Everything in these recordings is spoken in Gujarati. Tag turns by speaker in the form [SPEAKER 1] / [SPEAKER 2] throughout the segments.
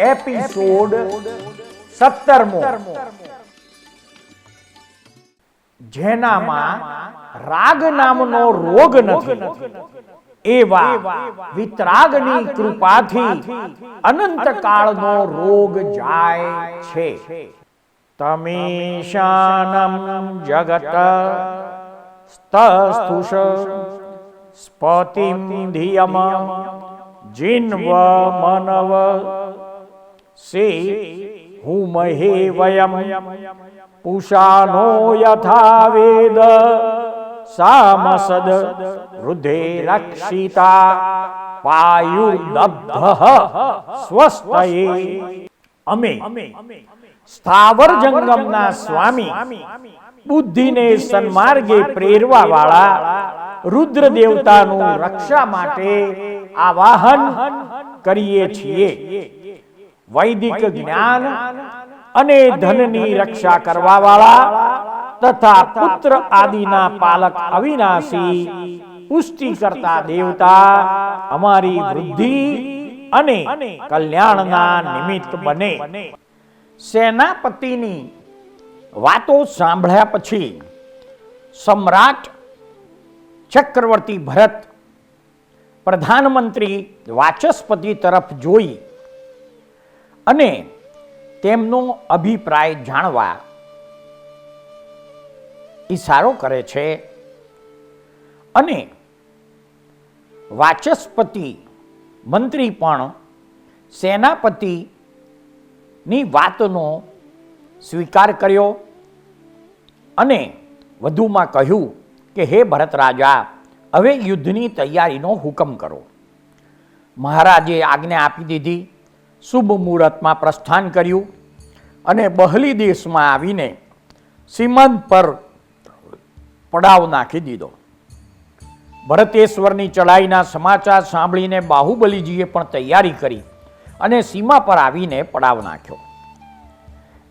[SPEAKER 1] એપિસોડ 17મો, જેનામાં રાગ નામનો રોગ નથી, એવા વિતરાગની કૃપાથી અનંત કાળનો રોગ જાય છે. તમીશાનમ જગત સ્તસ્થુષ સ્પતિમ ધિયમ જિન્વ મનવ સે હુમહે વયમ પુષાનો યથા વેદ સામસદ વૃદ્ધે રક્ષિતા પાયુદબ્ધઃ સ્વસ્તયે. અમે સ્થાવર જંગમના સ્વામી, બુદ્ધિને સન્માર્ગે પ્રેરવા વાળા રુદ્ર દેવતાનું રક્ષા માટે આવાહન કરીએ છીએ. વૈદિક જ્ઞાન અને ધનની રક્ષા કરવા વાળા તથા પુત્ર આદિના પાલક અવિનાશી પુષ્ટિ કરતા દેવતા અમારી વૃદ્ધિ અને કલ્યાણના નિમિત્ત બને. સેનાપતિની વાતો સાંભળ્યા પછી સમ્રાટ ચક્રવર્તી ભરત પ્રધાનમંત્રી વાચસ્પતિ તરફ જોઈ અને તેમનો અભિપ્રાય જાણવા ઈશારો કરે છે. અને વાચસ્પતિ મંત્રી પણ સેનાપતિની વાતનો સ્વીકાર કર્યો અને વધુમાં કહ્યું કે હે ભરત રાજા, હવે યુદ્ધની તૈયારીનો હુકમ કરો. મહારાજે આજ્ઞા આપી દીધી. શુભ મુહૂર્તમાં પ્રસ્થાન કર્યું અને બહલી દેશમાં આવીને સીમાંત પર પડાવ નાખી દીધો. ભરતેશ્વરની ચડાઈના સમાચાર સાંભળીને બાહુબલીજીએ પણ તૈયારી કરી અને સીમા પર આવીને પડાવ નાખ્યો.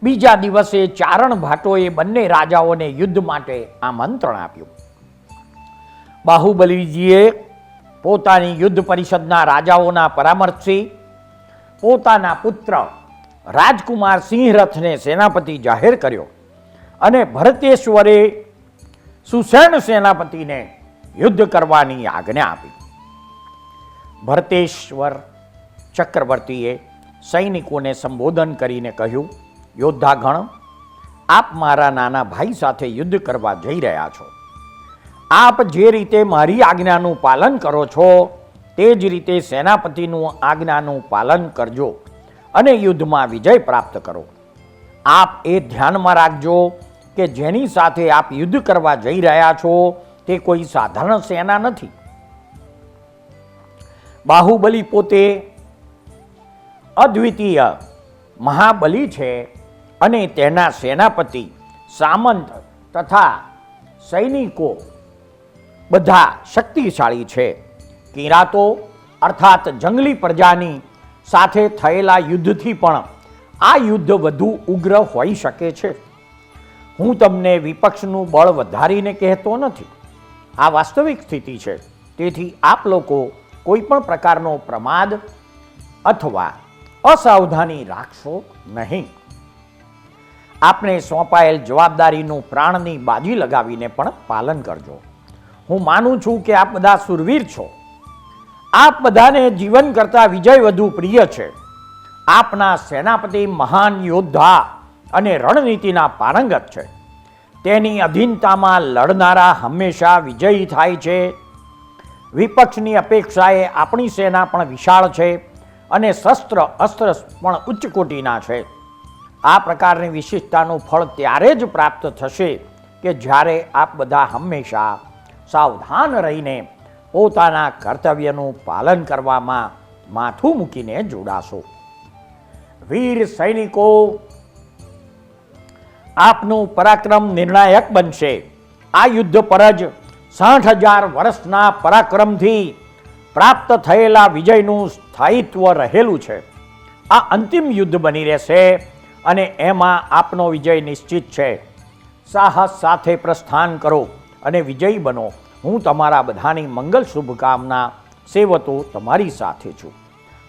[SPEAKER 1] બીજા દિવસે ચારણ ભાટોએ બંને રાજાઓને યુદ્ધ માટે આમંત્રણ આપ્યું. બાહુબલીજીએ પોતાની યુદ્ધ પરિષદના રાજાઓના પરામર્શથી પોતાના પુત્ર રાજકુમાર સિંહરથને સેનાપતિ જાહેર કર્યો અને ભરતેશ્વરે સુષેણ સેનાપતિને યુદ્ધ કરવાની આજ્ઞા આપી. ભરતેશ્વર ચક્રવર્તીએ સૈનિકોને સંબોધન કરીને કહ્યું, યોદ્ધાગણ, આપ મારા નાના ભાઈ સાથે યુદ્ધ કરવા જઈ રહ્યા છો. આપ જે રીતે મારી આજ્ઞાનું પાલન કરો છો તે જ રીતે સેનાપતિનું આજ્ઞાનું પાલન કરજો અને યુદ્ધમાં વિજય પ્રાપ્ત કરો. આપ એ ધ્યાનમાં રાખજો કે જેની સાથે આપ યુદ્ધ કરવા જઈ રહ્યા છો તે કોઈ સાધારણ સેના નથી. બાહુબલી પોતે અદ્વિતીય મહાબલી છે અને તેના સેનાપતિ, સામંત તથા સૈનિકો બધા શક્તિશાળી છે. કિરાતો અર્થાત જંગલી પ્રજાની સાથે થયેલા યુદ્ધથી પણ આ યુદ્ધ વધુ ઉગ્ર હોઈ શકે છે. હું તમને વિપક્ષનું બળ વધારીને કહેતો નથી, આ વાસ્તવિક સ્થિતિ છે. તેથી આપ લોકો કોઈ પણ પ્રકારનો પ્રમાદ અથવા અસાવધાની રાખશો નહીં. આપને સોંપાયેલ જવાબદારીનું પ્રાણની બાજી લગાવીને પણ પાલન કરજો. હું માનું છું કે આપ બધા સુરવીર છો. આપ બધાને જીવન કરતા વિજય વધુ પ્રિય છે. આપના સેનાપતિ મહાન યોદ્ધા અને રણનીતિના પારંગત છે. તેની અધીનતામાં લડનારા હંમેશા વિજયી થાય છે. વિપક્ષની અપેક્ષાએ આપણી સેના પણ વિશાળ છે અને શસ્ત્ર અસ્ત્ર પણ ઉચ્ચ કોટીના છે. આ પ્રકારની વિશિષ્ટતાનું ફળ ત્યારે જ પ્રાપ્ત થશે કે જ્યારે આપ બધા હંમેશા સાવધાન રહીને પોતાના કર્તવ્યનું પાલન કરવામાં માથું મૂકીને જોડાશો. વીર સૈનિકો, આપનું પરાક્રમ નિર્ણાયક બનશે. આ યુદ્ધ પર જ 60,000 વર્ષના પરાક્રમથી પ્રાપ્ત થયેલા વિજયનું સ્થાયિત્વ રહેલું છે. આ અંતિમ યુદ્ધ બની રહેશે અને એમાં આપનો વિજય નિશ્ચિત છે. સાહસ સાથે પ્રસ્થાન કરો અને વિજયી બનો. હું તમારા બધાની મંગલ શુભકામના સેવતો તમારી સાથે છું.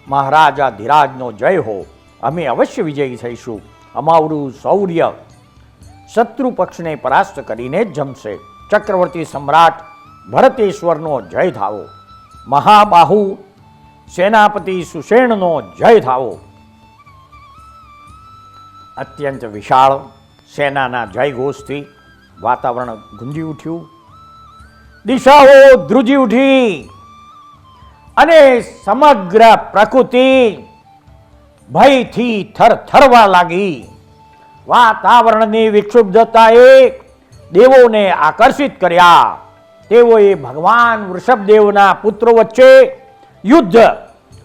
[SPEAKER 1] મહારાજા ધીરાજનો જય હો. અમે અવશ્ય વિજયી થઈશું. અમારું શૌર્ય શત્રુ પક્ષને પરાસ્ત કરીને જમશે. ચક્રવર્તી સમ્રાટ ભરતેશ્વરનો જય થાવો. મહાબાહુ સેનાપતિ સુષેણનો જય થાવો. અત્યંત વિશાળ સેનાના જયઘોષથી વાતાવરણ ગુંજી ઉઠ્યું. દિશાઓ ધ્રુજી ઉઠી અને સમગ્ર પ્રકૃતિ ભયથી થરથરવા લાગી. વાતાવરણની વિક્ષુબ્ધતાએ દેવોને આકર્ષિત કર્યા. તેઓએ ભગવાન વૃષભદેવના પુત્રો વચ્ચે યુદ્ધ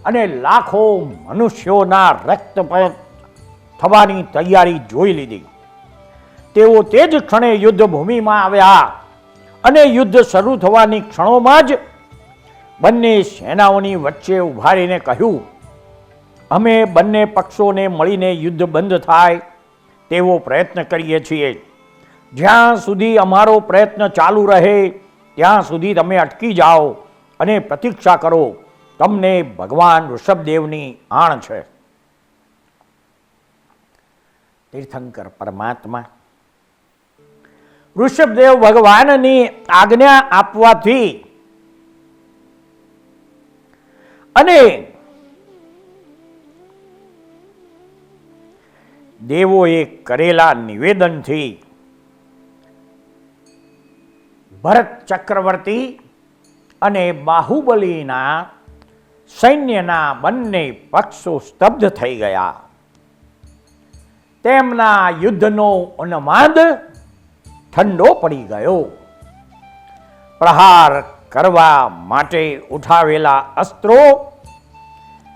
[SPEAKER 1] અને લાખો મનુષ્યોના રક્તપાત થવાની તૈયારી જોઈ લીધી. તેઓ તે જ ક્ષણે યુદ્ધ ભૂમિમાં આવ્યા અને યુદ્ધ શરૂ થવાની ક્ષણોમાં જ બંને સેનાઓની વચ્ચે ઉભા રહીને કહ્યું, અમે બંને પક્ષોને મળીને યુદ્ધ બંધ થાય તેવો પ્રયત્ન કરીએ છીએ. જ્યાં સુધી અમારો પ્રયત્ન ચાલુ રહે ત્યાં સુધી તમે અટકી જાઓ અને પ્રતીક્ષા કરો. તમને ભગવાન ઋષભદેવની આણ છે. તીર્થંકર પરમાત્મા ઋષભદેવ ભગવાનની આજ્ઞા આપવાથી અને દેવોએ કરેલા નિવેદનથી ભરત ચક્રવર્તી અને બાહુબલીના સૈન્યના બંને પક્ષો સ્તબ્ધ થઈ ગયા. તેમના યુદ્ધનો ઉન્માદ ઠંડો પડી ગયો. પ્રહાર કરવા માટે ઉઠાવેલા અસ્ત્રો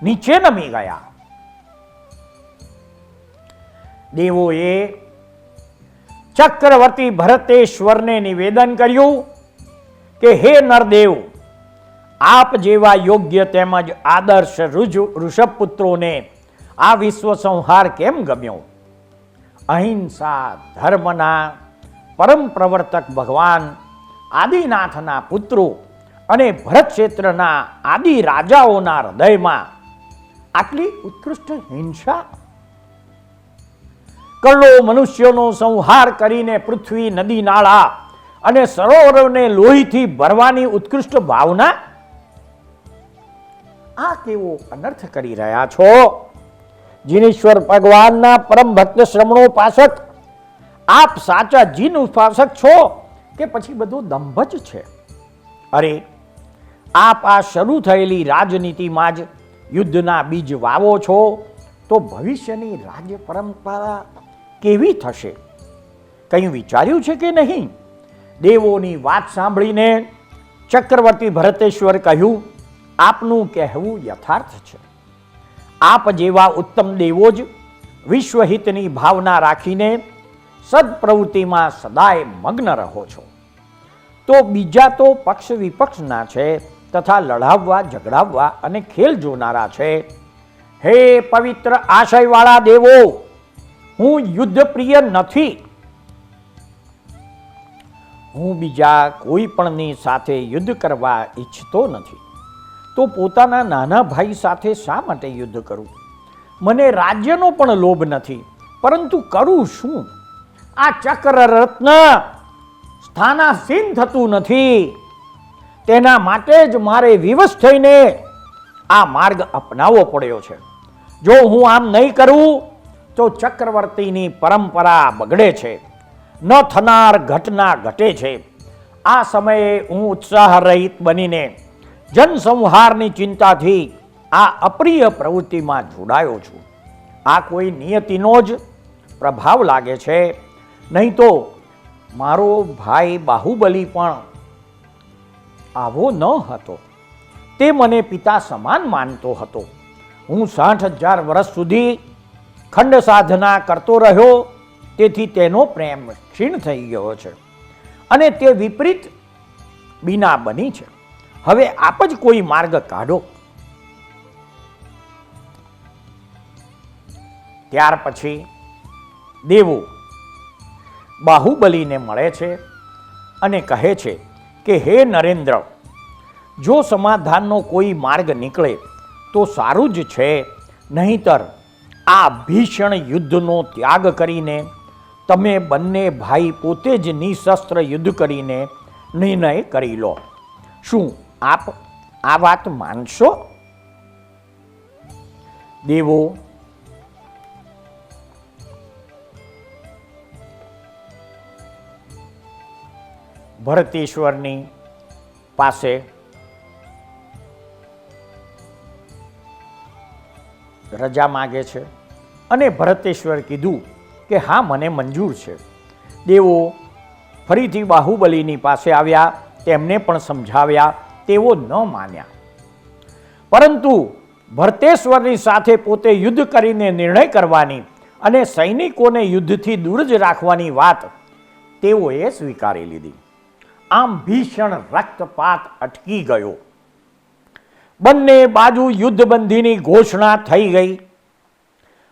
[SPEAKER 1] નીચે નમી ગયા. દેવોએ ચક્રવર્તી ભરતેશ્વરને નિવેદન કર્યું કે હે નરદેવ, આપ જેવા યોગ્ય તેમજ આદર્શ ઋષભપુત્રોને આ વિશ્વ સંહાર કેમ ગમ્યો? અહિંસા ધર્મના પરમ પ્રવર્તક ભગવાન આદિનાથના પુત્રો અને ભરત ક્ષેત્રના આદિ રાજાઓના હૃદયમાં આટલી ઉત્કૃષ્ટ હિંસા? કરોડો મનુષ્યોનો સંહાર કરીને પૃથ્વી, નદી, નાળા અને સરોવરોને લોહીથી ભરવાની ઉત્કૃષ્ટ ભાવના? આ કેવો અનર્થ કરી રહ્યા છો? જીનેશ્વર ભગવાનના પરમ ભક્ત શ્રમણોપાસક આપ સાચા જીન ઉપાસક છો કે પછી બધું દંભ જ છે? અરે, આપ આ શરૂ થયેલી રાજનીતિમાં જ યુદ્ધના બીજ વાવો છો તો ભવિષ્યની રાજ્ય પરંપરા કેવી થશે? કંઈ વિચાર્યું છે કે નહીં? દેવોની વાત સાંભળીને ચક્રવર્તી ભરતેશ્વર કહ્યું, આપનું કહેવું યથાર્થ છે. આપ જેવા ઉત્તમ દેવો જ વિશ્વહિતની ભાવના રાખીને સદપ્રવૃત્તિમાં સદાય મગ્ન રહો છો. તો બીજા તો પક્ષ વિપક્ષના છે તથા લડાવવા ઝઘડાવવા અને ખેલ જોનારા છે. હે પવિત્ર આશયવાળા દેવો, હું યુદ્ધપ્રિય નથી. હું બીજા કોઈ પણની સાથે યુદ્ધ કરવા ઈચ્છતો નથી. તો પોતાના નાના ભાઈ સાથે શા માટે યુદ્ધ કરું? મને રાજ્યનો પણ લોભ નથી, પરંતુ કરું શું? આ ચક્ર રત્ન સ્થાનાસીન થતું નથી. તેના માટે જ મારે વિવશ થઈને આ માર્ગ અપનાવવો પડ્યો છે. જો હું આમ નહીં કરું તો ચક્રવર્તીની પરંપરા બગડે છે, ન થનાર ઘટના ઘટે છે. આ સમયે હું ઉત્સાહ રહિત બનીને જનસંહારની ચિંતાથી આ અપ્રિય પ્રવૃત્તિમાં જોડાયો છું. આ કોઈ નિયતિનો જ પ્રભાવ લાગે છે. નહીં તો મારો ભાઈ બાહુબલી પણ આવો ન હતો. તે મને પિતા સમાન માનતો હતો. હું 60,000 વર્ષ સુધી ખંડ સાધના કરતો રહ્યો, તેથી તેનો પ્રેમ ક્ષીણ થઈ ગયો છે અને તે વિપરીત બીના બની છે. હવે આપ જ કોઈ માર્ગ કાઢો. ત્યાર પછી દેવો બાહુબલીને મળે છે અને કહે છે કે હે નરેન્દ્ર, જો સમાધાનનો કોઈ માર્ગ નીકળે તો સારું જ છે. નહીંતર આ ભીષણ યુદ્ધનો ત્યાગ કરીને તમે બંને ભાઈ પોતે જ નિશસ્ત્ર યુદ્ધ કરીને નિર્ણય કરી લો. શું આપ આ વાત માનશો? દેવો ભરતેશ્વરની પાસે રજા માગે છે અને ભરતેશ્વર કીધું કે હા, મને મંજૂર છે. દેવો ફરીથી બાહુબલીની પાસે આવ્યા, તેમને પણ સમજાવ્યા. તેઓ ન માન્યા, પરંતુ ભરતેશ્વરની સાથે પોતે યુદ્ધ કરીને નિર્ણય કરવાની અને સૈનિકોને યુદ્ધથી દૂર જ રાખવાની વાત તેઓએ સ્વીકારી લીધી. આમ ભીષણ રક્તપાત અટકી ગયો. બંને બાજુ યુદ્ધબંધીની ઘોષણા થઈ ગઈ.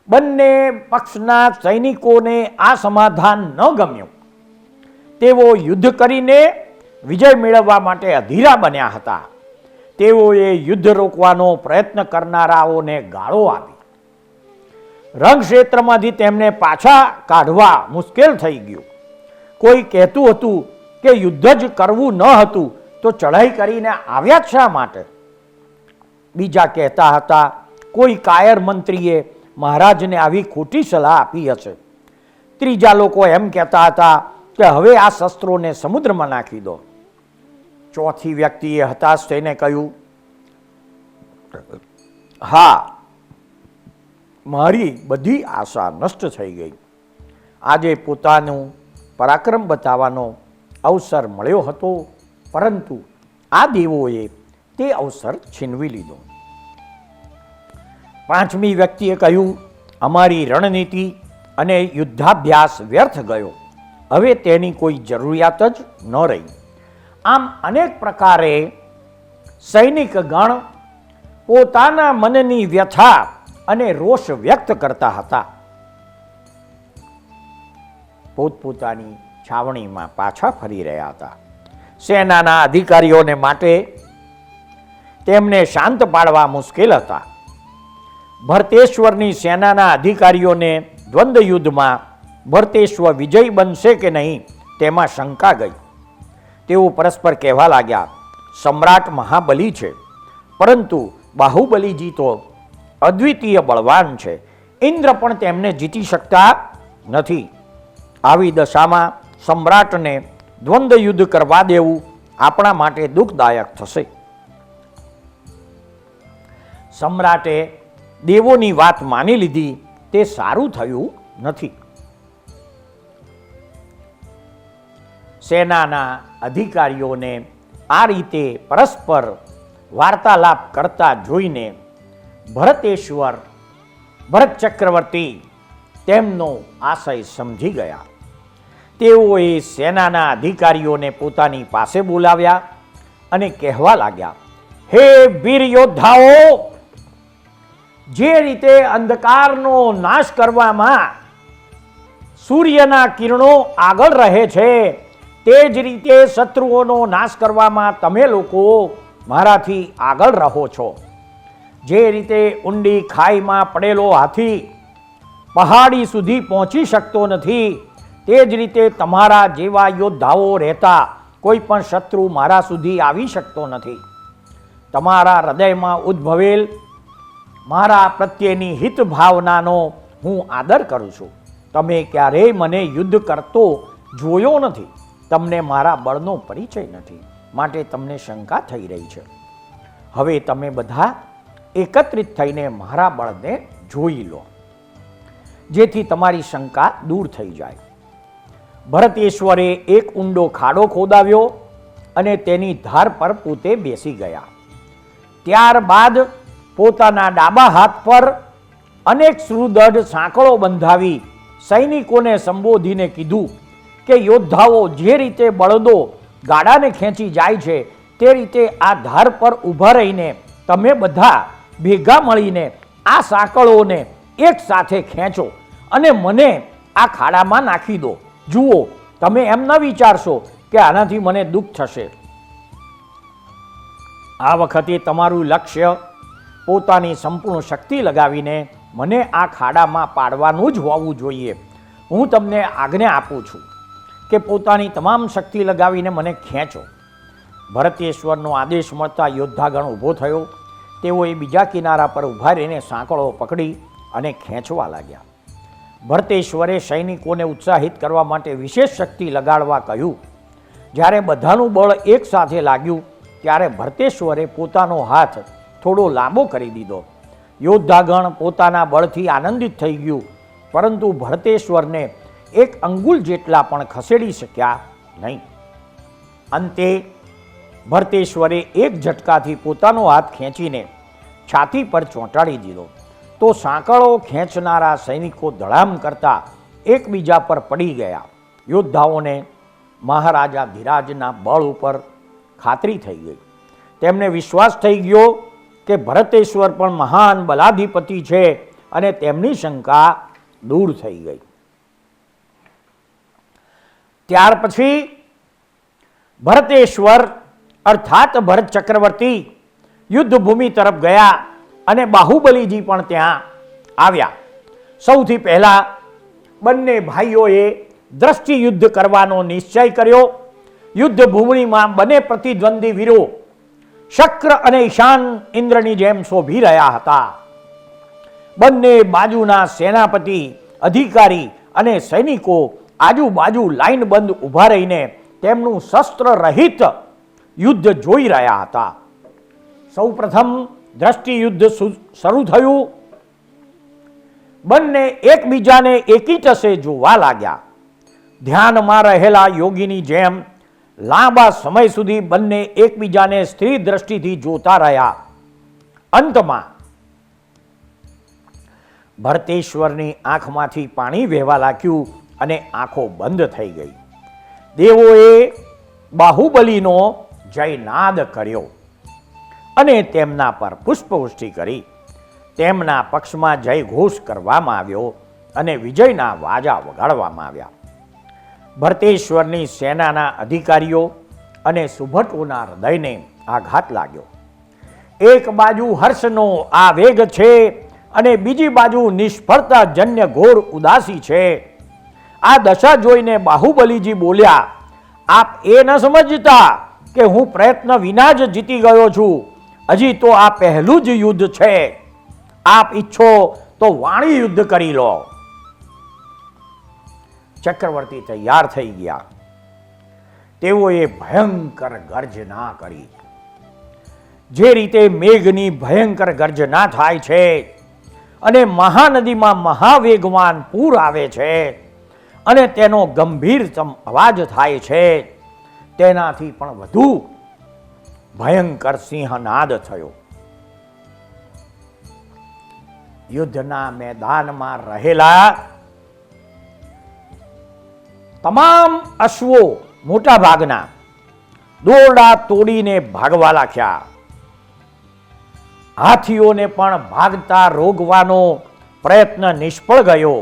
[SPEAKER 1] બંને પક્ષના સૈનિકોને આ સમાધાન ન ગમ્યું. તેઓ યુદ્ધ કરીને વિજય મેળવવા માટે અધીરા બન્યા હતા. તેઓએ યુદ્ધ રોકવાનો પ્રયત્ન કરનારાઓને ગાળો આપી. રણક્ષેત્રમાંથી તેમને પાછા કાઢવા મુશ્કેલ થઈ ગયું. કોઈ કહેતું હતું કે યુદ્ધ જ કરવું ન હતું તો ચઢાઈ કરીને આવ્યા શા માટે? બીજા કહેતા હતા કોઈ કાયર મંત્રીએ મહારાજને આવી ખોટી સલાહ આપી હશે. ત્રીજા લોકો એમ કહેતા હતા કે હવે આ શસ્ત્રોને સમુદ્રમાં નાખી દો. ચોથી વ્યક્તિએ હતાશ થઈને કહ્યું, હા, મારી બધી આશા નષ્ટ થઈ ગઈ. આજે પોતાનું પરાક્રમ બતાવવાનો અવસર મળ્યો હતો, પરંતુ આ દેવોએ તે અવસર છીનવી લીધો. પાંચમી વ્યક્તિએ કહ્યું, અમારી રણનીતિ અને યુદ્ધાભ્યાસ વ્યર્થ ગયો. હવે તેની કોઈ જરૂરિયાત જ ન રહી. આમ અનેક પ્રકારે સૈનિક ગણ પોતાના મનની વ્યથા અને રોષ વ્યક્ત કરતા હતા. પોતપોતાની છાવણીમાં પાછા ફરી રહ્યા હતા. સેનાના અધિકારીઓને માટે તેમને શાંત પાડવા મુશ્કેલ હતા. ભરતેશ્વરની સેનાના અધિકારીઓને દ્વંદ્વ યુદ્ધમાં ભરતેશ્વર વિજયી બનશે કે નહીં તેમાં શંકા ગઈ. તેઓ પરસ્પર કહેવા લાગ્યા, સમ્રાટ મહાબલી છે, પરંતુ બાહુબલીજી તો અદ્વિતીય બળવાન છે. ઇન્દ્ર પણ તેમને જીતી શકતા નથી. આવી દશામાં સમ્રાટને દ્વંદ્વ યુદ્ધ કરવા દેવું આપણા માટે દુઃખદાયક થશે. સમ્રાટે દેવોની વાત માની લીધી તે સારું થયું નથી. સેનાના અધિકારીઓને આ રીતે પરસ્પર વાર્તાલાપ કરતા જોઈને ભરત ચક્રવર્તી તેમનો આશય સમજી ગયા. તેઓએ સેનાના અધિકારીઓને પોતાની પાસે બોલાવ્યા અને કહેવા લાગ્યા, હે વીર યોદ્ધાઓ, જે રીતે અંધકારનો નાશ કરવામાં સૂર્યના કિરણો આગળ રહે છે, તે જ રીતે શત્રુઓનો નાશ કરવામાં તમે લોકો મારાથી આગળ રહો છો. જે રીતે ઊંડી ખાઈમાં પડેલો હાથી પહાડી સુધી પહોંચી શકતો નથી, તે જ રીતે તમારા જેવા યોદ્ધાઓ રહેતા કોઈ પણ શત્રુ મારા સુધી આવી શકતો નથી. તમારા હૃદયમાં ઉદ્ભવેલ મારા પ્રત્યેની હિત ભાવનાનો હું આદર કરું છું. તમે ક્યારેય મને યુદ્ધ કરતો જોયો નથી. તમને મારા બળનો પરિચય નથી, માટે તમને શંકા થઈ રહી છે. હવે તમે બધા એકત્રિત થઈને મારા બળને જોઈ લો, જેથી તમારી શંકા દૂર થઈ જાય. ભરતેશ્વરે એક ઊંડો ખાડો ખોદાવ્યો અને તેની ધાર પર પોતે બેસી ગયા. ત્યારબાદ પોતાના ડાબા હાથ પર અનેક સુદૃઢ સાંકળો બંધાવી સૈનિકોને સંબોધીને કીધું કે યોદ્ધાઓ, જે રીતે બળદો ગાડાને ખેંચી જાય છે, તે રીતે આ ધાર પર ઊભા રહીને તમે બધા ભેગા મળીને આ સાંકળોને એક સાથે ખેંચો અને મને આ ખાડામાં નાખી દો. જુઓ, તમે એમ ન વિચારશો કે આનાથી મને દુઃખ થશે. આ વખતે તમારું લક્ષ્ય પોતાની સંપૂર્ણ શક્તિ લગાવીને મને આ ખાડામાં પાડવાનું જ હોવું જોઈએ. હું તમને આજ્ઞા આપું છું કે પોતાની તમામ શક્તિ લગાવીને મને ખેંચો. ભરતેશ્વરનો આદેશ મળતા યોદ્ધાગણ ઊભો થયો. તેઓએ બીજા કિનારા પર ઊભા રહીને સાંકળો પકડી અને ખેંચવા લાગ્યા. ભરતેશ્વરે સૈનિકોને ઉત્સાહિત કરવા માટે વિશેષ શક્તિ લગાડવા કહ્યું. જ્યારે બધાનું બળ એક સાથે લાગ્યું ત્યારે ભરતેશ્વરે પોતાનો હાથ થોડો લાંબો કરી દીધો. યોદ્ધાગણ પોતાના બળથી આનંદિત થઈ ગયું, પરંતુ ભરતેશ્વરને એક અંગુલ જેટલા પણ ખસેડી શક્યા નહીં. અંતે ભરતેશ્વરે એક ઝટકાથી પોતાનો હાથ ખેંચીને છાતી પર ચોંટાડી દીધો. તો સાંકળો ખેંચનારા સૈનિકો ધડામ કરતા એકબીજા પર પડી ગયા. યોદ્ધાઓને મહારાજા ધીરાજના બળ ઉપર ખાતરી થઈ ગઈ. તેમને વિશ્વાસ થઈ ગયો કે ભરતેશ્વર પણ મહાન બલાધિપતિ છે અને તેમની શંકા દૂર થઈ ગઈ. ત્યાર પછી ભરતેશ્વર અર્થાત ભરત ચક્રવર્તી યુદ્ધભૂમિ તરફ ગયા અને બાહુબલીજી પણ ત્યાં આવ્યા. સૌથી પહેલા બંને ભાઈઓએ દ્રષ્ટિ યુદ્ધ કરવાનો નિશ્ચય કર્યો. યુદ્ધભૂમિમાં બંને પ્રતિદ્વંદી વીરો શક્ર અને ઈશાન ઇન્દ્રની જેમ શોભી રહ્યા હતા. બંને બાજુના સેનાપતિ, અધિકારી અને સૈનિકો આજુબાજુ લાઈનબંધ ઊભા રહીને તેમનું શસ્ત્ર રહિત યુદ્ધ જોઈ રહ્યા હતા. સૌ પ્રથમ દ્રષ્ટિ યુદ્ધ શરૂ થયું. બંને એકબીજાને એકી ટસે જોવા લાગ્યા. ધ્યાનમાં રહેલા યોગીની જેમ લાંબા સમય સુધી બંને એકબીજાને સ્થિર દ્રષ્ટિથી જોતા રહ્યા. અંતમાં ભરતેશ્વરની આંખમાંથી પાણી વહેવા લાગ્યું અને આંખો બંધ થઈ ગઈ. દેવોએ બાહુબલીનો જયનાદ કર્યો અને તેમના પર પુષ્પવૃષ્ટિ કરી. તેમના પક્ષમાં જય ઘોષ કરવામાં આવ્યો અને વિજયના વાજા વગાડવામાં આવ્યા. ભરતેશ્વરની સેનાના અધિકારીઓ અને સુભટોના હૃદયને આઘાત લાગ્યો. એક બાજુ હર્ષનો આવેગ છે અને બીજી બાજુ નિષ્ફળતા જન્ય ઘોર ઉદાસી છે. આ દશા જોઈને બાહુબલીજી બોલ્યા, આપ એ ન સમજતા કે હું પ્રયત્ન વિના જ જીતી ગયો છું. હજી તો આ પહેલું જ યુદ્ધ છે. આપ ઈચ્છો તો વાણી યુદ્ધ કરી લો. ચક્રવર્તી તૈયાર થઈ ગયા. તેઓએ ભયંકર ગર્જના કરી. જે રીતે મેઘની ભયંકર ગર્જના થાય છે અને મહાનદીમાં મહાવેગવાન પૂર આવે છે અને તેનો ગંભીરતમ અવાજ થાય છે, તેનાથી પણ વધુ ભયંકર સિંહનાદ થયો. યુદ્ધના મેદાનમાં રહેલા તમામ અશ્વો મોટા ભાગના દોરડા તોડીને ભાગવા લાગ્યા. હાથીઓને પણ ભાગતા રોકવાનો પ્રયત્ન નિષ્ફળ ગયો.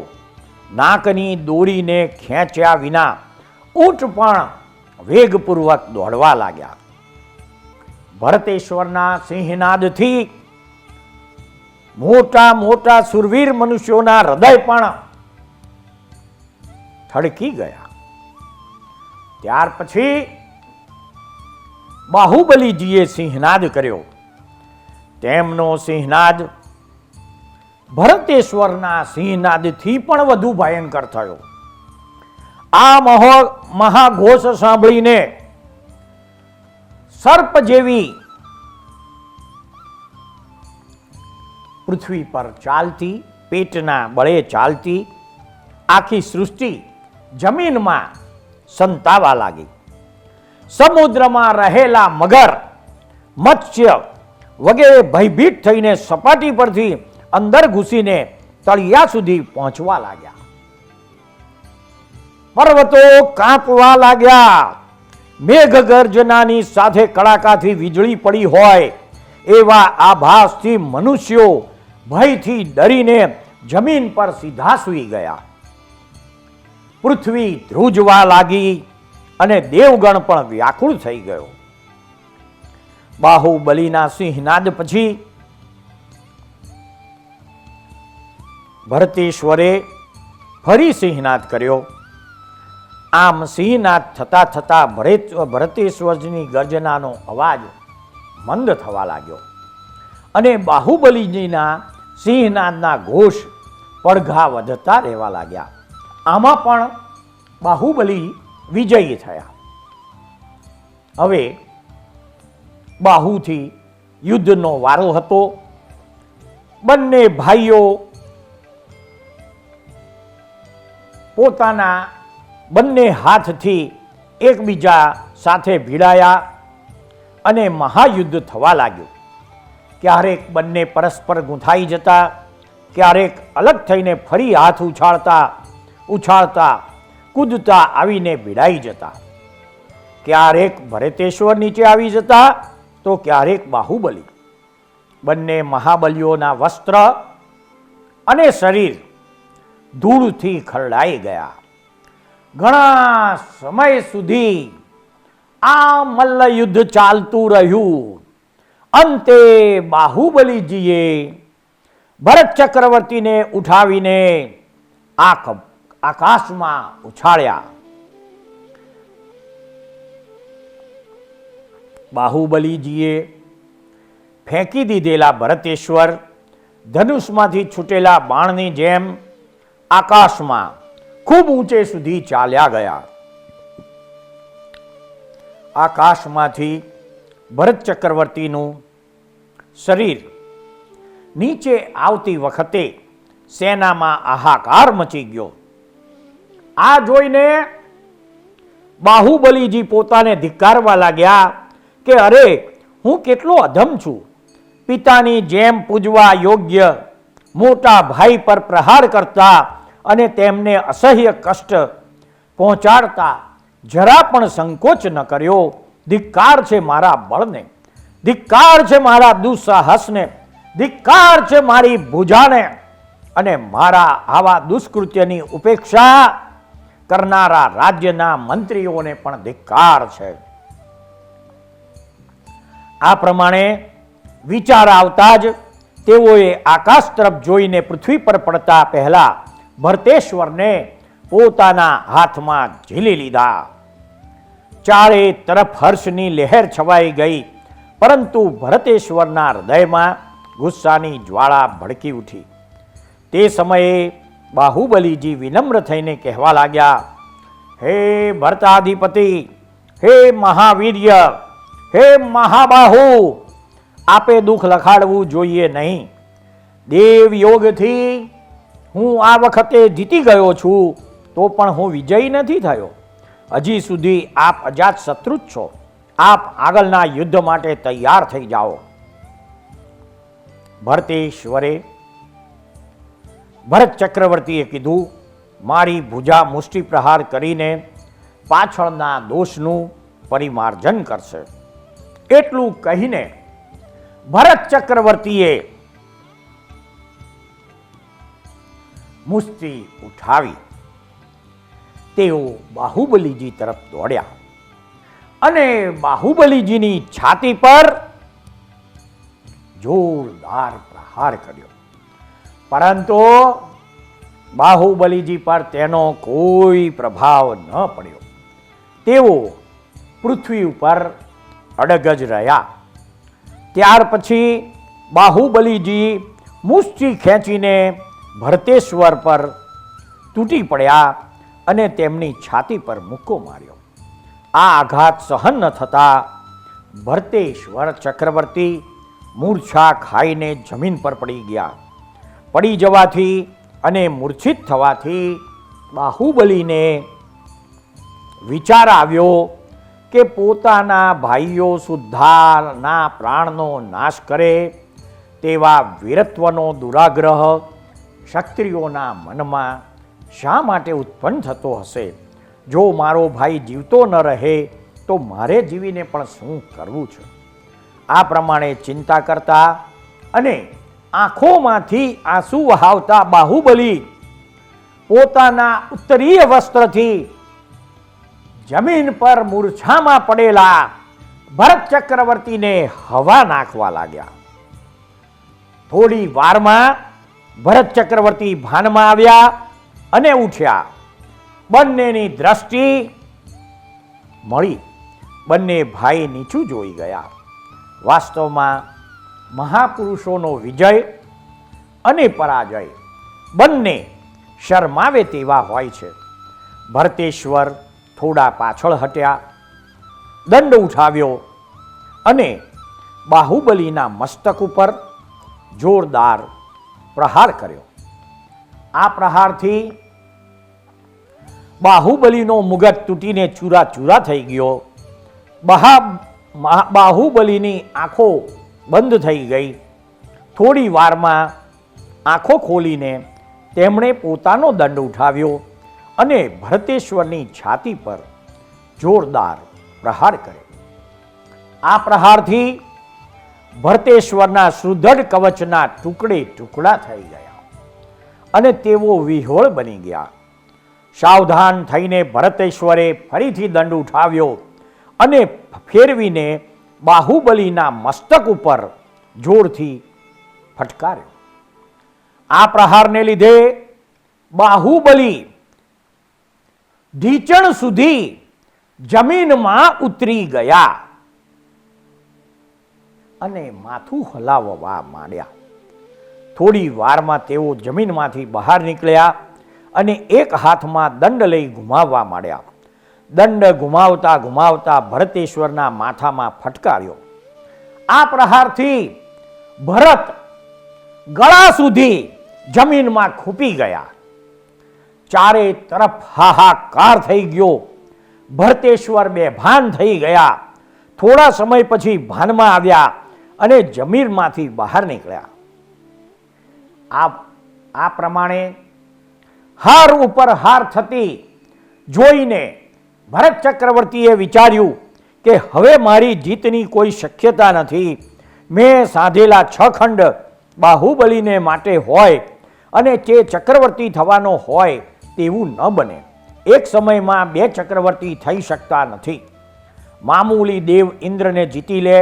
[SPEAKER 1] નાકની દોરીને ખેંચ્યા વિના ઊંટ પણ વેગપૂર્વક દોડવા લાગ્યા. ભરતેશ્વરના સિંહનાદથી મોટા મોટા સુરવીર મનુષ્યોના હૃદય પણ થડકી ગયા. ત્યાર પછી બાહુબલીજીએ સિંહનાદ કર્યો. તેમનો સિંહનાદ ભરતેશ્વરના સિંહનાદથી પણ વધુ ભયંકર થયો. આ મહાઘોષ સાંભળીને સર્પ જેવી પૃથ્વી પર ચાલતી, પેટના બળે ચાલતી આખી સૃષ્ટિ જમીનમાં સંતાવા લાગી. સમુદ્રમાં રહેલા મગર, મત્સ્ય વગેરે ભયભીત થઈને સપાટી પરથી અંદર ઘૂસીને તળિયા સુધી પહોંચવા લાગ્યા. પર્વતો કાંપવા લાગ્યા. મેઘગર્જનાની સાથે કડાકાથી વીજળી પડી હોય એવા આભાસથી મનુષ્યો ભયથી ડરીને જમીન પર સીધા સૂઈ ગયા. પૃથ્વી ધ્રુજવા લાગી અને દેવગણ પણ વ્યાકુળ થઈ ગયો. બાહુબલીના સિંહનાદ પછી ભરતેશ્વરે ફરી સિંહનાદ કર્યો. આમ સિંહનાદ થતા થતા ભરતેશ્વરની ગર્જનાનો અવાજ મંદ થવા લાગ્યો અને બાહુબલીજીના સિંહનાદના ઘોષ પડઘા વધતા રહેવા લાગ્યા. આમાં પણ બાહુબલી વિજયી થયા. હવે બાહુથી યુદ્ધનો વારો હતો. બંને ભાઈઓ પોતાના બંને હાથથી એકબીજા સાથે ભીડાયા અને મહાયુદ્ધ થવા લાગ્યું. ક્યારેક બંને પરસ્પર ગૂંથાઈ જતા, ક્યારેક અલગ થઈને ફરી હાથ ઉછાળતા કૂદતા આવીને ભીડાઈ જતા. ક્યારેક ભરતેશ્વર નીચે આવી જતા તો ક્યારેક બાહુબલી. બંને મહાબલીઓના વસ્ત્ર અને શરીર ધૂળથી ખરડાઈ ગયા. ઘણા સમય સુધી આ મલ્લયુદ્ધ ચાલતું રહ્યું. અંતે બાહુબલીજીએ ભરત ચક્રવર્તીને ઉઠાવીને આકાશમાં ઉછાળ્યા. બાહુબલીજીએ ફેંકી દીધેલા ભરતેશ્વર ધનુષમાંથી છૂટેલા બાણની જેમ આકાશમાં ખૂબ ઊંચે સુધી ચાલ્યા ગયા. આકાશમાંથી ભરત ચક્રવર્તીનું શરીર નીચે આવતી વખતે સેનામાં હાહાકાર મચી ગયો. આ જોઈને બાહુબલીજી પોતાને ધિક્કારવા લાગ્યા કે અરે, હું કેટલો અધમ છું. પિતાની જેમ પૂજવા યોગ્ય મોટા ભાઈ પર પ્રહાર કરતા અને તેમને અસહ્ય કષ્ટ પહોંચાડતા જરા પણ સંકોચ ન કર્યો. ધિક્કાર છે મારા બળને, ધિક્કાર છે મારા દુસ્સાહસને, ધિક્કાર છે મારી ભુજાને અને મારા આવા દુષ્કૃત્યની ઉપેક્ષા કરનારા રાજ્યના મંત્રીઓને પણ ધિક્કાર છે. આ પ્રમાણે વિચાર આવતા જ તેઓએ આકાશ તરફ જોઈને પૃથ્વી પર પડતા પહેલા ભરતેશ્વરને પોતાના હાથમાં ઝીલી લીધા. ચારે તરફ હર્ષની લહેર છવાઈ ગઈ, પરંતુ ભરતેશ્વરના હૃદયમાં ગુસ્સાની જ્વાળા ભડકી ઉઠી. તે સમયે બાહુબલીજી વિનમ્ર થઈને કહેવા લાગ્યા, હે ભરતાધિપતિ, હે મહાવીર્ય, હે મહાબાહુ, આપે દુઃખ લખાડવું જોઈએ નહીં. દેવ યોગથી હું આ વખતે જીતી ગયો છું, તો પણ હું વિજયી નથી થયો. હજી સુધી આપ અજાત શત્રુ જ છો. આપ આગળના યુદ્ધ માટે તૈયાર થઈ જાઓ. ભરતેશ્વરે ભરત ચક્રવર્તીએ કીધું, મારી ભુજા મુષ્ટિ પ્રહાર કરીને પાછળના દોષનું પરિમાર્જન કરશે. એટલું કહીને ભરત ચક્રવર્તીએ મુષ્ટિ ઉઠાવી. તેઓ બાહુબલીજી તરફ દોડ્યા અને બાહુબલીજીની છાતી પર જોરદાર પ્રહાર કર્યો. પરંતુ બાહુબલીજી પર તેનો કોઈ પ્રભાવ ન પડ્યો. તેઓ પૃથ્વી ઉપર અડગ જ રહ્યા. ત્યાર પછી બાહુબલીજી મુષ્ટિ ખેંચીને ભરતેશ્વર પર તૂટી પડ્યા અને તેમની છાતી પર મુક્કો માર્યો. આ આઘાત સહન ન થતા ભરતેશ્વર ચક્રવર્તી મૂર્છા ખાઈને જમીન પર પડી ગયા. પડી જવાથી અને મૂર્છિત થવાથી બાહુબલીને વિચાર આવ્યો કે પોતાના ભાઈઓ સુદ્ધાના પ્રાણનો નાશ કરે તેવા વીરત્વનો દુરાગ્રહ ક્ષત્રિયોના મનમાં શા માટે ઉત્પન્ન થતો હશે? જો મારો ભાઈ જીવતો ન રહે તો મારે જીવીને પણ શું કરવું છે? આ પ્રમાણે ચિંતા કરતા અને આંખોમાંથી આંસુ વહાવતા બાહુબલી પોતાના ઉત્તરીય વસ્ત્રથી જમીન પર મૂર્છામાં પડેલા ભરત ચક્રવર્તીને હવા નાખવા લાગ્યા. થોડી વારમાં ભરત ચક્રવર્તી ભાનમાં આવ્યા અને ઉઠ્યા. બંનેની દ્રષ્ટિ મળી. બંને ભાઈ નીચું જોઈ ગયા. વાસ્તવમાં મહાપુરુષોનો વિજય અને પરાજય બંને શરમાવે તેવા હોય છે. ભરતેશ્વર થોડા પાછળ હટ્યા, દંડ ઉઠાવ્યો અને બાહુબલીના મસ્તક ઉપર જોરદાર પ્રહાર કર્યો. આ પ્રહારથી બાહુબલીનો મુગટ તૂટીને ચૂરા ચૂરા થઈ ગયો. બાહુબલીની આંખો બંધ થઈ ગઈ. થોડી વારમાં આંખો ખોલીને તેમણે પોતાનો દંડ ઉઠાવ્યો અને ભરતેશ્વરની છાતી પર જોરદાર પ્રહાર કર્યો. આ પ્રહારથી ભરતેશ્વરના સુદૃઢ કવચના ટુકડે ટુકડા થઈ ગયા અને તેઓ વિહોળ બની ગયા. સાવધાન થઈને ભરતેશ્વરે ફરીથી દંડ ઉઠાવ્યો અને ફેરવીને બાહુબલીના મસ્તક ઉપર જોરથી ફટકાર્યો. આ પ્રહારને લીધે બાહુબલી ઢીચણ સુધી જમીનમાં ઉતરી ગયા અને માથું હલાવવા માંડ્યા. થોડી વારમાં તેઓ જમીનમાંથી બહાર નીકળ્યા અને એક હાથમાં દંડ લઈ ઘુમાવવા માંડ્યા. દંડ ઘુમાવતા ઘુમાવતા ભરતેશ્વરના માથામાં ફટકાર્યો. આ પ્રહારથી ભરત ગળા સુધી જમીનમાં ખૂપી ગયા. ચારે તરફ હાહાકાર થઈ ગયો. ભરતેશ્વર બેભાન થઈ ગયા. થોડા સમય પછી ભાનમાં આવ્યા અને જમીનમાંથી બહાર નીકળ્યા. આ પ્રમાણે હાર ઉપર હાર થતી જોઈને ભરત ચક્રવર્તીએ વિચાર્યું કે હવે મારી જીતની કોઈ શક્યતા નથી. મેં સાધેલા 6 ખંડ બાહુબલીને માટે હોય અને તે ચક્રવર્તી થવાનો હોય તેવું ન બને. એક સમયમાં 2 ચક્રવર્તી થઈ શકતા નથી. મામૂલી દેવ ઇન્દ્રને જીતી લે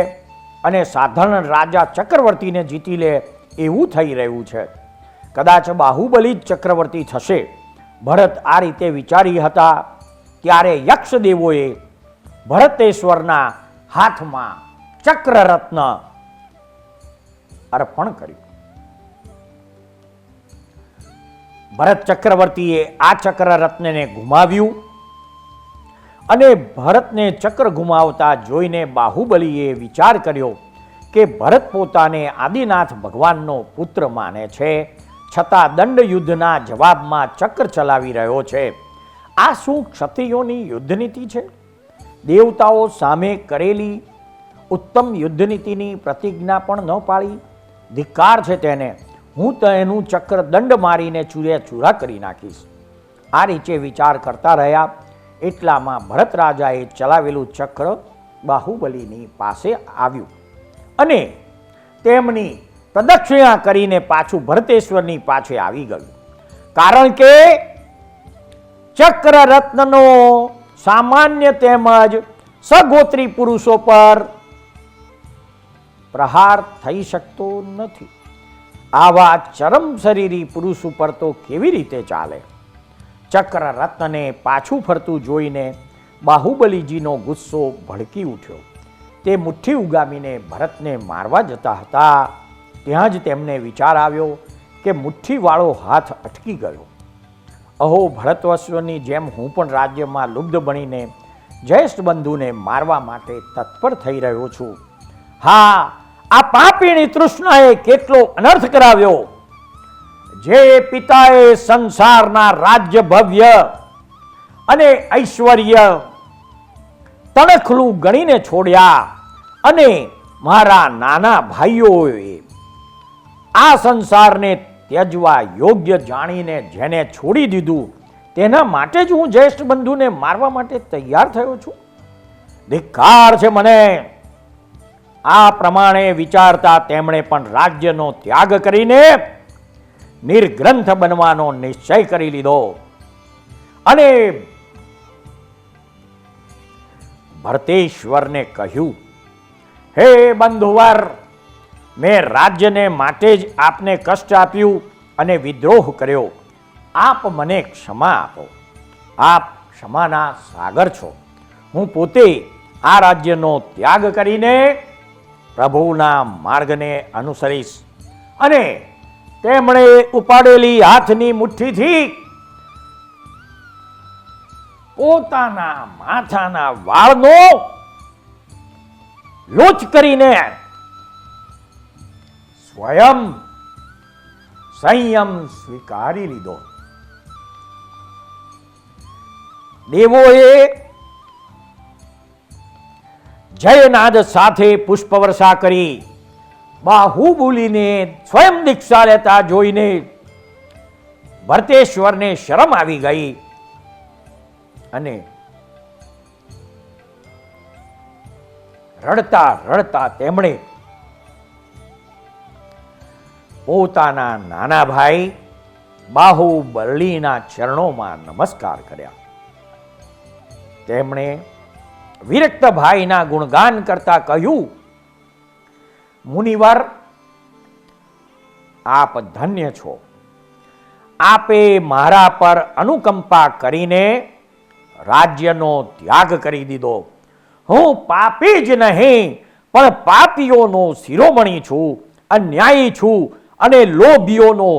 [SPEAKER 1] અને સાધારણ રાજા ચક્રવર્તીને જીતી લે એવું થઈ રહ્યું છે. કદાચ બાહુબલી જ ચક્રવર્તી થશે. ભરત આ રીતે વિચારી હતા ત્યારે યક્ષદેવોએ ભરતેશ્વરના હાથમાં ચક્રરત્ન અર્પણ કર્યું. ભરત ચક્રવર્તીએ આ ચક્રરત્નને ગુમાવ્યું અને ભરતને ચક્ર ગુમાવતા જોઈને બાહુબલીએ વિચાર કર્યો કે ભરત પોતાને આદિનાથ ભગવાનનો પુત્ર માને છે, છતાં દંડ યુદ્ધના જવાબમાં ચક્ર ચલાવી રહ્યો છે. આ શું ક્ષત્રિયોની યુદ્ધનીતિ છે? દેવતાઓ સામે કરેલી ઉત્તમ યુદ્ધનીતિની પ્રતિજ્ઞા પણ ન પાળી? ધિક્કાર છે તેને. હું તો એનું ચક્ર દંડ મારીને ચૂરે ચૂરા કરી નાખીશ. આ રીતે વિચાર કરતા રહ્યા. એટલામાં ભરત રાજાએ ચલાવેલું ચક્ર બાહુબલીની પાસે આવ્યું અને તેમની પ્રદક્ષિણા કરીને પાછું ભરતેશ્વરની પાછે આવી ગયું. કારણ કે ચક્ર રત્નનો સામાન્ય તેમજ સગોત્રી પુરુષો પર પ્રહાર થઈ શકતો નથી. આવા ચરમ શરીરી પુરુષ ઉપર તો કેવી રીતે ચાલે? ચક્ર રત્નને પાછું ફરતું જોઈને બાહુબલીજીનો ગુસ્સો ભડકી ઉઠ્યો. તે મુઠ્ઠી ઉગામીને ભરતને મારવા જતા હતા. ત્યાં જ તેમને વિચાર આવ્યો કે મુઠ્ઠીવાળો હાથ અટકી ગયો. અહો, ભરતવંશની જેમ હું પણ રાજ્યમાં લુબ્ધ બનીને જ્યેષ્ઠ બંધુને મારવા માટે તત્પર થઈ રહ્યો છું. હા, આ પાપીણી તૃષ્ણાએ કેટલો અનર્થ કરાવ્યો. જે પિતાએ સંસારના રાજ્ય ભવ્ય અને ઐશ્વર્ય તણખલું ગણીને છોડ્યા અને મારા નાના ભાઈઓએ આ સંસારને ત્યજવા યોગ્ય જાણીને જેને છોડી દીધું, તેના માટે જ હું જ્યેષ્ઠ બંધુને મારવા માટે તૈયાર થયો છું. ધિક્કાર છે મને. આ પ્રમાણે વિચારતા તેમણે પણ રાજ્યનો ત્યાગ કરીને નિર્ગ્રંથ બનવાનો નિશ્ચય કરી લીધો અને ભરતેશ્વરને કહ્યું, હે બંધુવર, મેં રાજ્યને માટે જ આપને કષ્ટ આપ્યું અને વિદ્રોહ કર્યો. આપ મને ક્ષમા આપો. આપ ક્ષમાના સાગર છો. હું પોતે આ રાજ્યનો ત્યાગ કરીને પ્રભુના માર્ગને અનુસરીશ. અને તેમણે ઉપાડેલી હાથની મુઠ્ઠીથી પોતાના માથાના વાળનો લોચ કરીને સ્વયં સંયમ સ્વીકારી લીધો. દેવોએ જયનાદ સાથે પુષ્પવર્ષા કરી. બાહુબલીને સ્વયં દીક્ષા લેતા જોઈને ભરતેશ્વરને શરમ આવી ગઈ અને રડતા રડતા તેમણે પોતાના નાના ભાઈ બાહુબલીના ચરણોમાં નમસ્કાર કર્યા. તેમણે વિરક્ત ભાઈના ગુણગાન કરતા કહ્યું, મુનિવર, આપ ધન્ય છો. આપે મારા પર અનુકંપા કરીને રાજ્યનો ત્યાગ કરી દીધો. હું પાપી જ નહીં પણ પાપીઓનો શિરોમણી છું, અન્યાયી છું અને લોભીઓનો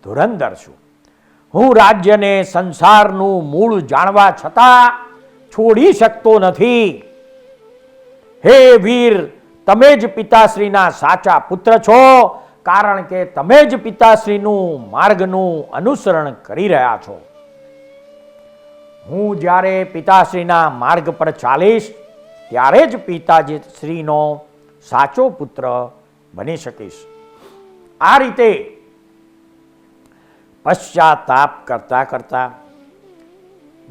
[SPEAKER 1] ધુરંધર છું. હું રાજ્યને સંસારનું મૂળ જાણવા છતાં છોડી શકતો નથી. હે વીર, તમે જ પિતાશ્રીના સાચા પુત્ર છો, કારણ કે તમે જ પિતાશ્રીનું માર્ગનું અનુસરણ કરી રહ્યા છો. હું જ્યારે પિતાશ્રીના માર્ગ પર ચાલીશ ત્યારે જ પિતાશ્રીનો સાચો પુત્ર બની શકીશ. આ રીતે પશ્ચાતાપ કરતા કરતા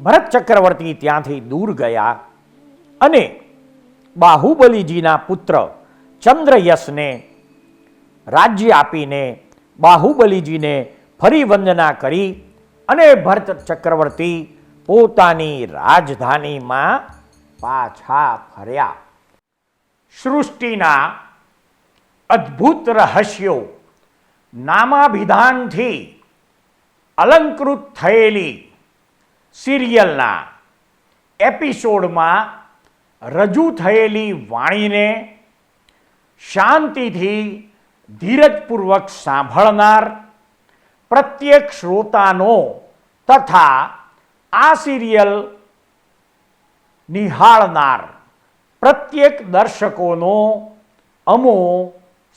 [SPEAKER 1] ભરત ચક્રવર્તી ત્યાંથી દૂર ગયા અને બાહુબલીજીના પુત્ર ચંદ્રયશને રાજ્ય આપીને બાહુબલીજીને ફરી વંદના કરી અને ભરત ચક્રવર્તી પોતાની રાજધાનીમાં પાછા ફર્યા. સૃષ્ટિના અદ્ભુત રહસ્યો નામાભિધાનથી અલંકૃત થયેલી સિરિયલના એપિસોડમાં રજૂ થયેલી વાણીને શાંતિથી ધીરજપૂર્વક સાંભળનાર પ્રત્યેક શ્રોતાનો તથા આ સિરિયલ નિહાળનાર પ્રત્યેક દર્શકોનો અમો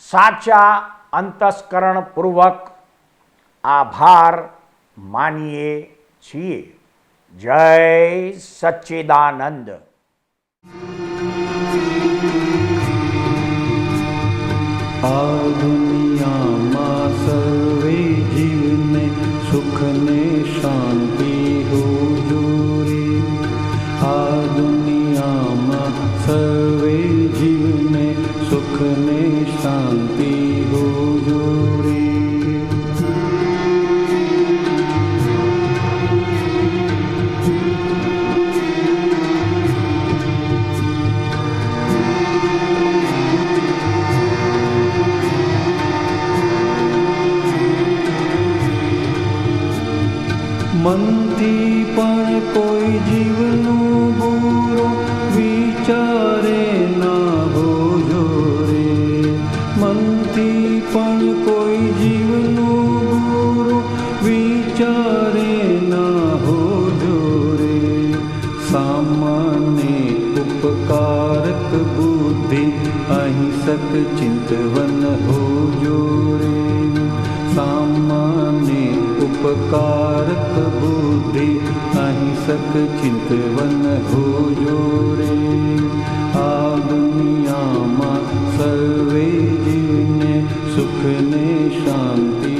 [SPEAKER 1] સાચા અંતસ્કરણપૂર્વક આભાર માનીએ છીએ. જય સચ્ચિદાનંદ.
[SPEAKER 2] આ દુનિયામાં સર્વે જીવને સુખ ને શાંતિ હુજૂરી. આ દુનિયામાં સર્વે જીવને સુખ ને શાંતિ હુજૂરી. મનથી પણ કોઈ જીવનું બુરો વિચારે ના હોજો રે. મનથી પણ કોઈ જીવનું બુરો વિચારે ના હોજો રે. સામાન્ય ઉપકારક બુદ્ધિ અહિંસક ચિંતવન હોજો રે. સામાન્ય ઉપકારક બુદ્ધિ અહિંસક ચિંતવન હોજો રે. આ દુનિયામાં સર્વે જીવને સુખ ને શાંતિ